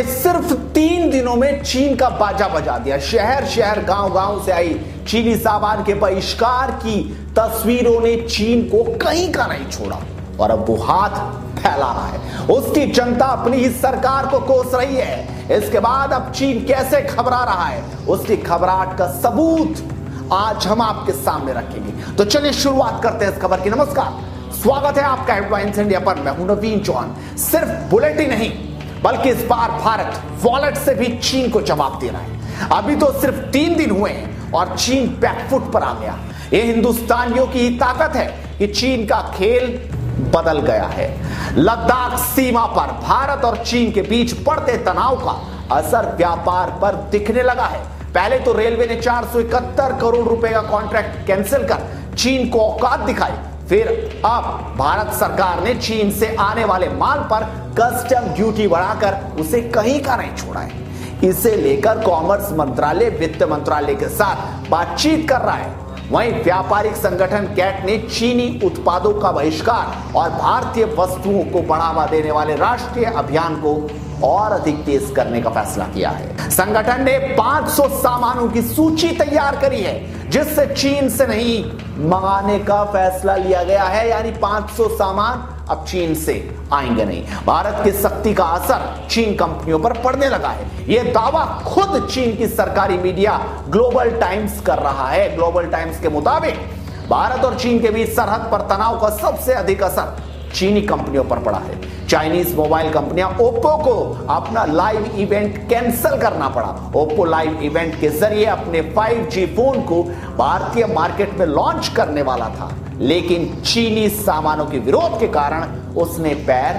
सिर्फ 3 दिनों में चीन का बाजा बजा दिया। शहर शहर गांव गांव से आई चीनी सामान के बहिष्कार की तस्वीरों ने चीन को कहीं का नहीं छोड़ा और अब वो हाथ फैला रहा है। उसकी जनता अपनी ही सरकार को कोस रही है। इसके बाद अब चीन कैसे घबरा रहा है, उसकी घबराहट का सबूत आज हम आपके सामने रखेंगे। तो चलिए शुरुआत करते हैं इस खबर की। नमस्कार, स्वागत है आपका हेडलाइंस इंडिया पर। मैं हूं नवीन चौहान। सिर्फ बुलेट ही नहीं बल्कि इस बार भारत वॉलेट से भी चीन को जवाब दे रहा है। अभी तो सिर्फ 3 दिन हुए हैं और चीन बैकफुट पर आ गया। ये हिंदुस्तानियों की ही ताकत है कि चीन का खेल बदल गया है। लद्दाख सीमा पर भारत और चीन के बीच बढ़ते तनाव का असर व्यापार पर दिखने लगा है। पहले तो रेलवे ने 471 करोड़ रुपए का कॉन्ट्रैक्ट कैंसिल कर चीन को औकात दिखाई। फिर अब भारत सरकार ने चीन से आने वाले माल पर कस्टम ड्यूटी बढ़ाकर उसे कहीं का नहीं छोड़ा है। इसे लेकर कॉमर्स मंत्रालय वित्त मंत्रालय के साथ बातचीत कर रहा है। वहीं व्यापारिक संगठन कैट ने चीनी उत्पादों का बहिष्कार और भारतीय वस्तुओं को बढ़ावा देने वाले राष्ट्रीय अभियान को और अधिक तेज करने का फैसला किया है। संगठन ने 500 सामानों की सूची तैयार करी है जिससे चीन से नहीं मंगाने का फैसला लिया गया है। यानी 500 सामान अब चीन से आएंगे नहीं। भारत की सख्ती का असर चीन कंपनियों पर पड़ने लगा है। यह दावा खुद चीन की सरकारी मीडिया ग्लोबल टाइम्स कर रहा है। ग्लोबल टाइम्स के मुताबिक भारत और चीन के बीच सरहद पर तनाव का सबसे अधिक असर चीनी कंपनियों पर पड़ा है। चाइनीज मोबाइल कंपनियां ओप्पो को अपना लाइव इवेंट कैंसिल करना पड़ा। ओप्पो लाइव इवेंट के जरिए अपने 5G फोन को भारतीय मार्केट में लॉन्च करने वाला था, लेकिन चीनी सामानों के विरोध के कारण उसने पैर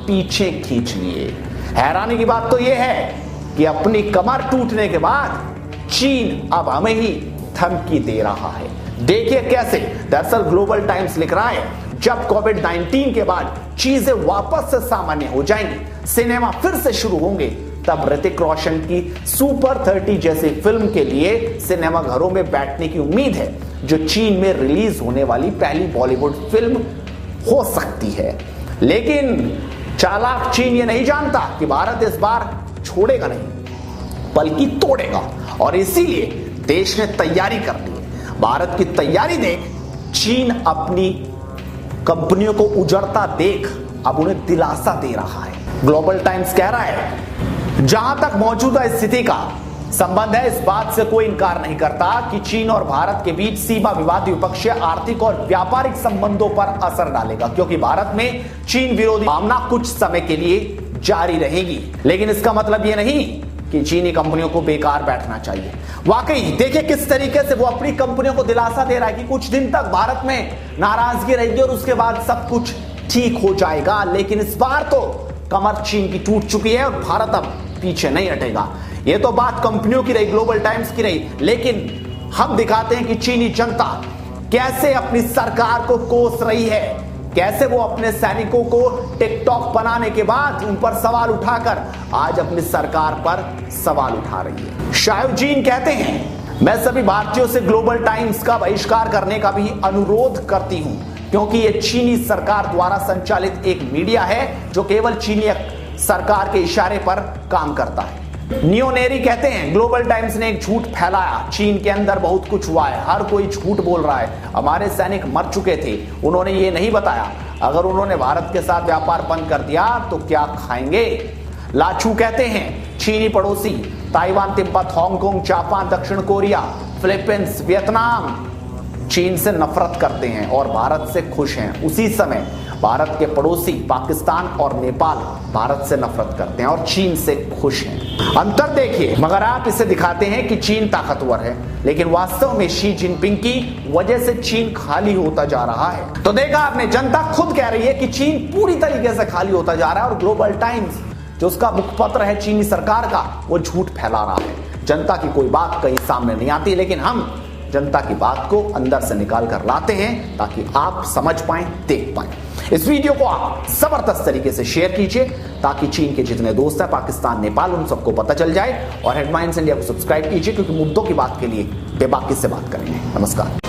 पीछे खींच लिए। हैरानी की बात तो यह है कि अपनी कमर टूटने के बाद चीन अब हमें ही धमकी दे रहा है। देखिए कैसे। दरअसल ग्लोबल टाइम्स लिख रहा है, जब कोविड-19 के बाद चीजें वापस से सामान्य हो जाएंगी, सिनेमा फिर से शुरू होंगे, तब ऋतिक रोशन की सुपर 30 जैसी फिल्म के लिए सिनेमा घरों में बैठने की उम्मीद है, जो चीन में रिलीज होने वाली पहली बॉलीवुड फिल्म हो सकती है। लेकिन चालाक चीन ये नहीं जानता कि भारत इस बार छोड़ेगा नहीं बल्कि तोड़ेगा, और इसीलिए देश ने तैयारी कर ली है। भारत की तैयारी देख चीन अपनी कंपनियों को उजड़ता देख अब उन्हें दिलासा दे रहा है। ग्लोबल टाइम्स कह रहा है, जहां तक मौजूदा स्थिति का संबंध है, इस बात से कोई इंकार नहीं करता कि चीन और भारत के बीच सीमा विवाद द्विपक्षीय आर्थिक और व्यापारिक संबंधों पर असर डालेगा, क्योंकि भारत में चीन विरोधी भावना कुछ समय के लिए जारी रहेगी। लेकिन इसका मतलब यह नहीं कि चीनी कंपनियों को बेकार बैठना चाहिए। वाकई देखिए किस तरीके से वो अपनी कंपनियों को दिलासा दे रहा है कि कुछ दिन तक भारत में नाराजगी रहेगी और उसके बाद सब कुछ ठीक हो जाएगा। लेकिन इस बार तो कमर चीन की टूट चुकी है और भारत अब पीछे नहीं हटेगा। ये तो बात कंपनियों की रही, ग्लोबल टाइम्स की रही, लेकिन हम दिखाते हैं कि चीनी जनता कैसे अपनी सरकार को कोस रही है, कैसे वो अपने सैनिकों को टिकटॉक बनाने के बाद उन पर सवाल उठाकर आज अपनी सरकार पर सवाल उठा रही है। शायोजीन कहते हैं, मैं सभी भारतीयों से ग्लोबल टाइम्स का बहिष्कार करने का भी अनुरोध करती हूं, क्योंकि यह चीनी सरकार द्वारा संचालित एक मीडिया है जो केवल चीनी सरकार के इशारे पर काम करता है। नियोनेरी कहते हैं, ग्लोबल टाइम्स ने एक झूठ फैलाया, चीन के अंदर बहुत कुछ हुआ है, हर कोई झूठ बोल रहा है, हमारे सैनिक मर चुके थे, उन्होंने ये नहीं बताया, अगर उन्होंने भारत के साथ व्यापार बंद कर दिया तो क्या खाएंगे। लाचू कहते हैं, चीनी पड़ोसी ताइवान, तिब्बत, हांगकांग, जापान, दक्षिण कोरिया, फिलीपींस, वियतनाम चीन से नफरत करते हैं और भारत से खुश हैं। उसी समय भारत के पड़ोसी पाकिस्तान और नेपाल भारत से नफरत करते हैं और चीन से खुश हैं। अंतर देखिए, मगर आप इसे दिखाते हैं कि चीन ताकतवर है, लेकिन वास्तव में शी जिनपिंग की वजह से चीन खाली होता जा रहा है। तो देखा आपने, जनता खुद कह रही है कि चीन पूरी तरीके से खाली होता जा रहा है और ग्लोबल टाइम्स जो उसका मुखपत्र है चीनी सरकार का, वो झूठ फैला रहा है। जनता की कोई बात कहीं सामने नहीं आती, लेकिन हम जनता की बात को अंदर से निकाल कर लाते हैं ताकि आप समझ पाएं, देख पाएं। इस वीडियो को आप जबरदस्त तरीके से शेयर कीजिए ताकि चीन के जितने दोस्त हैं, पाकिस्तान, नेपाल, उन सबको पता चल जाए। और हेडलाइंस इंडिया को सब्सक्राइब कीजिए, क्योंकि मुद्दों की बात के लिए बेबाकी से बात करेंगे। नमस्कार।